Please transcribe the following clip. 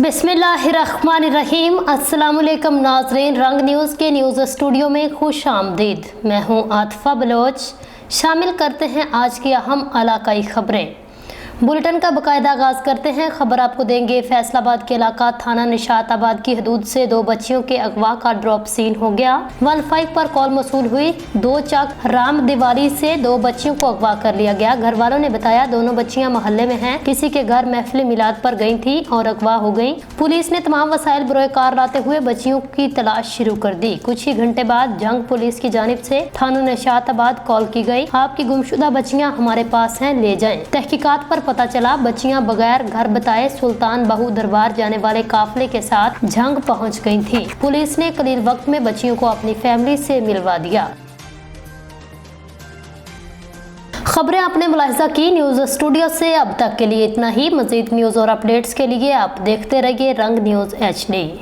बिस्मिल्लाहिर्रहमानिर्रहीम। अस्सलाम वालेकुम नाज़रीन, रंग न्यूज़ के न्यूज़ स्टूडियो में खुश आमदीद। मैं हूं आतिफा बलोच। शामिल करते हैं आज की अहम इलाकाई खबरें। बुलेटिन का बाकायदा आगाज़ करते हैं। खबर आपको देंगे फैसलाबाद के इलाका थाना निशाताबाद की हदूद से 2 बच्चियों के अगवा का ड्रॉप सीन हो गया। 15 पर कॉल मौसूल हुई। 2 चक राम दिवाली से 2 बच्चियों को अगवा कर लिया गया। घर वालों ने बताया दोनों बच्चियां मोहल्ले में हैं, किसी के घर महफिल मिलाद पर गई थी और अगवा हो गयी। पुलिस ने तमाम वसाइल बरोए कार लाते हुए बच्चियों की तलाश शुरू कर दी। कुछ ही घंटे बाद जंग पुलिस की जानिब से थाना निशाताबाद कॉल की गई, आपकी गुमशुदा बच्चियां हमारे पास हैं, ले जाएं। तहकीकात पर पता चला बच्चियां बगैर घर बताए सुल्तान बहू दरबार जाने वाले काफिले के साथ झंग पहुंच गई थीं। पुलिस ने कलील वक्त में बच्चियों को अपनी फैमिली से मिलवा दिया। खबरें आपने मुलाहिजा की न्यूज़ स्टूडियो से। अब तक के लिए इतना ही। मज़ीद न्यूज़ और अपडेट्स के लिए आप देखते रहिए रंग न्यूज़ HD।